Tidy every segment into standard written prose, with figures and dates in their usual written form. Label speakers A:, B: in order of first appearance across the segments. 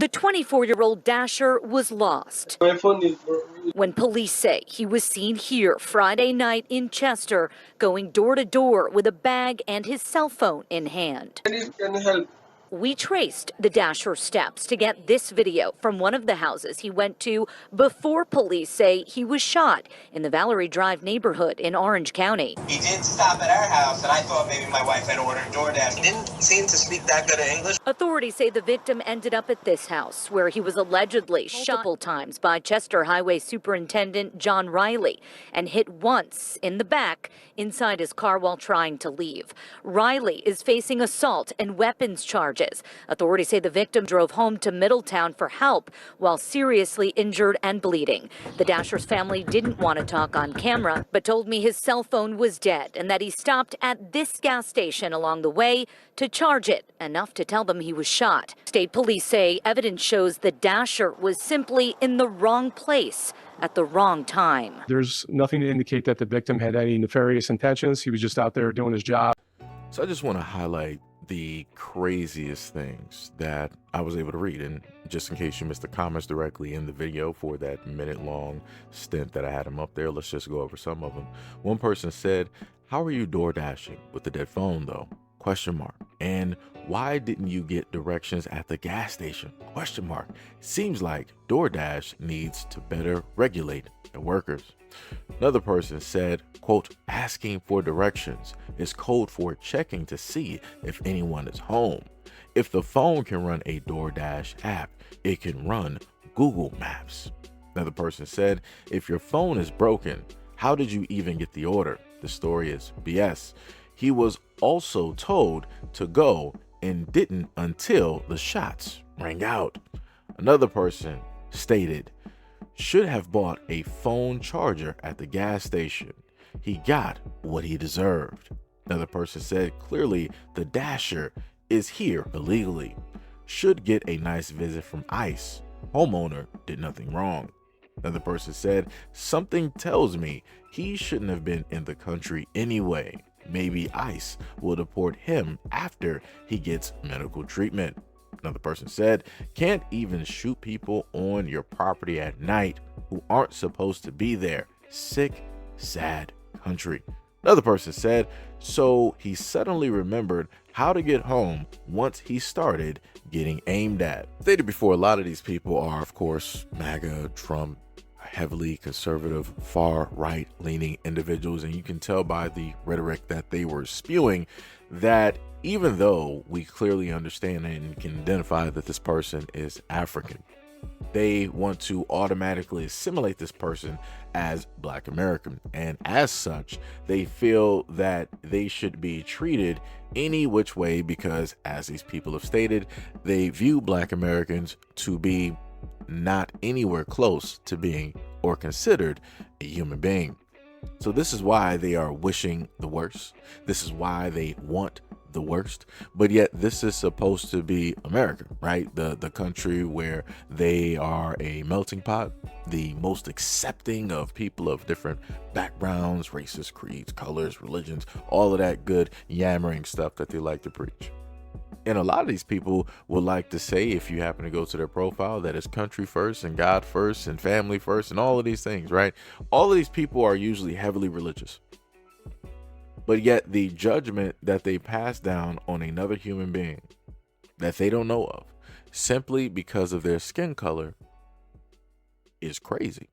A: The 24-year-old dasher was lost.
B: My phone is
A: When police say he was seen here Friday night in Chester, going door to door with a bag and his cell phone in hand.
B: can help.
A: We traced the dasher's steps to get this video from one of the houses he went to before police say he was shot in the Valerie Drive neighborhood in Orange County.
C: He did stop at our house, and I thought maybe my wife had ordered DoorDash. He didn't seem to speak that good of English.
A: Authorities say the victim ended up at this house, where he was allegedly shot multiple times by Chester Highway Superintendent John Riley and hit once in the back inside his car while trying to leave. Riley is facing assault and weapons charges. Authorities say the victim drove home to Middletown for help while seriously injured and bleeding. The dasher's family didn't want to talk on camera, but told me his cell phone was dead and that he stopped at this gas station along the way to charge it, enough to tell them he was shot. State police say evidence shows the dasher was simply in the wrong place at the wrong time.
D: There's nothing to indicate that the victim had any nefarious intentions. He was just out there doing his job.
E: So I just want to highlight the craziest things that I was able to read. And just in case you missed the comments directly in the video for that minute-long stint that I had him up there, let's just go over some of them. One person said, "How are you door dashing with the dead phone though? Question mark. And why didn't you get directions at the gas station? Question mark. Seems like DoorDash needs to better regulate their workers." Another person said, quote, "Asking for directions is code for checking to see if anyone is home. If the phone can run a DoorDash app, it can run Google Maps." Another person said, "If your phone is broken, how did you even get the order? The story is BS. He was also told to go and didn't until the shots rang out." Another person stated, "Should have bought a phone charger at the gas station. He got what he deserved." Another person said, "Clearly the dasher is here illegally. Should get a nice visit from ICE. Homeowner did nothing wrong." Another person said, "Something tells me he shouldn't have been in the country anyway. Maybe ICE will deport him after he gets medical treatment." Another person said, "Can't even shoot people on your property at night who aren't supposed to be there. Sick, sad country." Another person said, "So he suddenly remembered how to get home once he started getting aimed at." Stated before, a lot of these people are, of course, MAGA, Trump, heavily conservative, far right leaning individuals. And you can tell by the rhetoric that they were spewing that even though we clearly understand and can identify that this person is African, they want to automatically assimilate this person as Black American. And as such, they feel that they should be treated any which way because, as these people have stated, they view Black Americans to be not anywhere close to being or considered a human being. So this is why they are wishing the worst. This is why they want the worst. But yet this is supposed to be America, right? The country where they are a melting pot, the most accepting of people of different backgrounds, races, creeds, colors, religions, all of that good yammering stuff that they like to preach. And a lot of these people would like to say, if you happen to go to their profile, that it's country first and God first and family first and all of these things, right? All of these people are usually heavily religious. But yet the judgment that they pass down on another human being that they don't know of simply because of their skin color is crazy.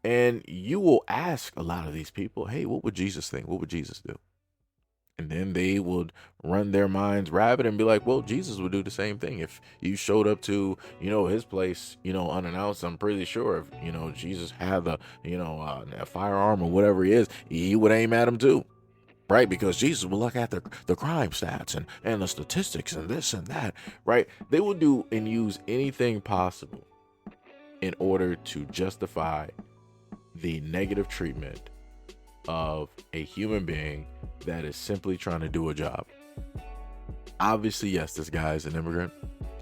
E: And you will ask a lot of these people, hey, what would Jesus think? What would Jesus do? And then they would run their minds rabbit and be like, well, Jesus would do the same thing. If you showed up to, his place, unannounced, I'm pretty sure if, Jesus had a firearm or whatever he is, he would aim at him too. Right? Because Jesus would look at the crime stats and the statistics and this and that. Right? They will do and use anything possible in order to justify the negative treatment of a human being that is simply trying to do a job. Obviously, yes, this guy is an immigrant.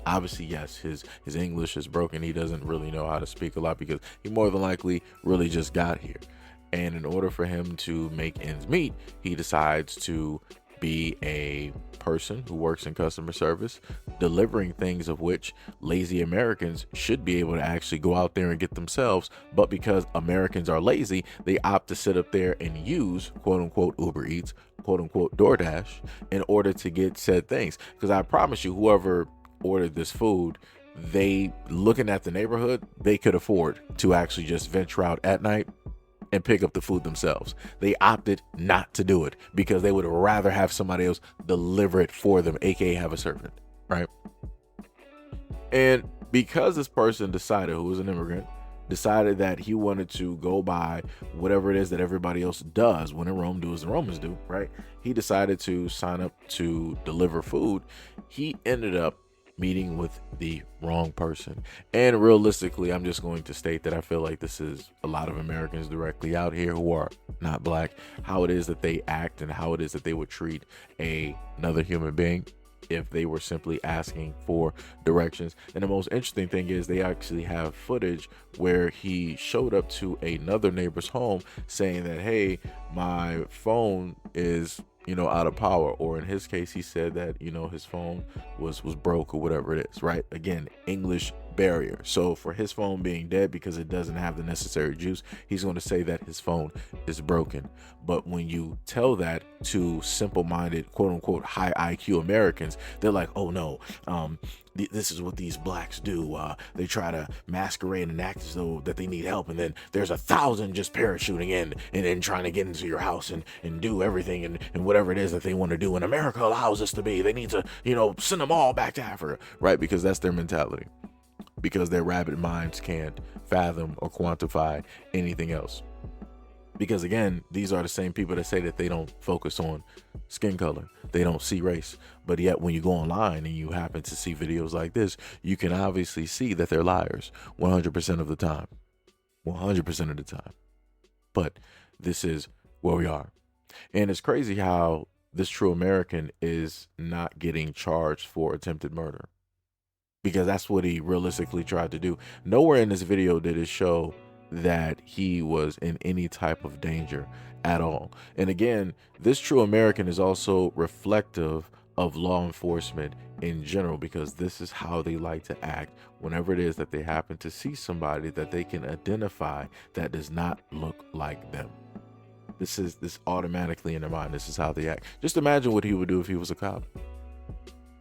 E: Obviously, yes, his English is broken. He doesn't really know how to speak a lot because he more than likely really just got here. And in order for him to make ends meet, he decides to be a person who works in customer service, delivering things of which lazy Americans should be able to actually go out there and get themselves. But because Americans are lazy, they opt to sit up there and use quote unquote Uber Eats, quote unquote DoorDash in order to get said things. Because I promise you, whoever ordered this food, they, looking at the neighborhood, they could afford to actually just venture out at night and pick up the food themselves. They opted not to do it because they would rather have somebody else deliver it for them, aka have a servant, right? And because this person decided, who was an immigrant, decided that he wanted to go by whatever it is that everybody else does, when in Rome, do as the Romans do, right? He decided to sign up to deliver food. He ended up meeting with the wrong person. And realistically, I'm just going to state that I feel like this is a lot of Americans directly out here who are not black, how it is that they act and how it is that they would treat another human being if they were simply asking for directions. And the most interesting thing is they actually have footage where he showed up to another neighbor's home saying that, hey, my phone is out of power, or in his case, he said that, his phone was broke or whatever it is, right? Again, English barrier. So for his phone being dead because it doesn't have the necessary juice, he's going to say that his phone is broken. But when you tell that to simple-minded, quote unquote, high IQ Americans, they're like, oh no, this is what these blacks do. They try to masquerade and act as though that they need help, and then there's 1,000 just parachuting in and then trying to get into your house and do everything and whatever it is that they want to do. And America allows us to be. They need to, send them all back to Africa, right? Because that's their mentality. Because their rabid minds can't fathom or quantify anything else. Because again, these are the same people that say that they don't focus on skin color, they don't see race. But yet when you go online and you happen to see videos like this, you can obviously see that they're liars 100% of the time. 100% of the time. But this is where we are. And it's crazy how this true American is not getting charged for attempted murder. Because that's what he realistically tried to do. Nowhere in this video did it show that he was in any type of danger at all. And again, this true American is also reflective of law enforcement in general, because this is how they like to act whenever it is that they happen to see somebody that they can identify that does not look like them. This automatically in their mind. This is how they act. Just imagine what he would do if he was a cop.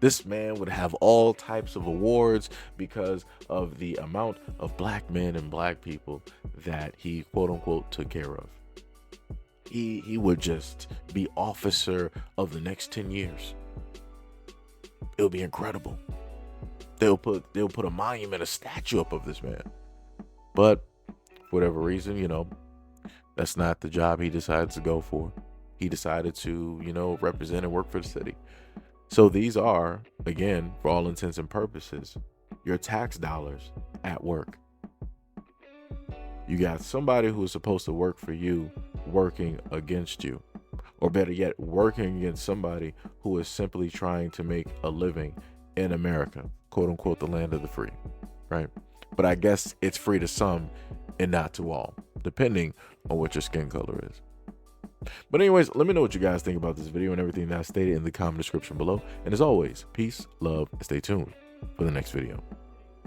E: This man would have all types of awards because of the amount of black men and black people that he quote unquote took care of. He would just be officer of the next 10 years. It'll be incredible. They'll put a monument, a statue up of this man. But for whatever reason, that's not the job he decided to go for. He decided to, represent and work for the city. So these are, again, for all intents and purposes, your tax dollars at work. You got somebody who is supposed to work for you working against you, or better yet, working against somebody who is simply trying to make a living in America, quote unquote, the land of the free, right? But I guess it's free to some and not to all, depending on what your skin color is. But anyways, let me know what you guys think about this video and everything that I stated in the comment description below. And as always, peace, love, and stay tuned for the next video.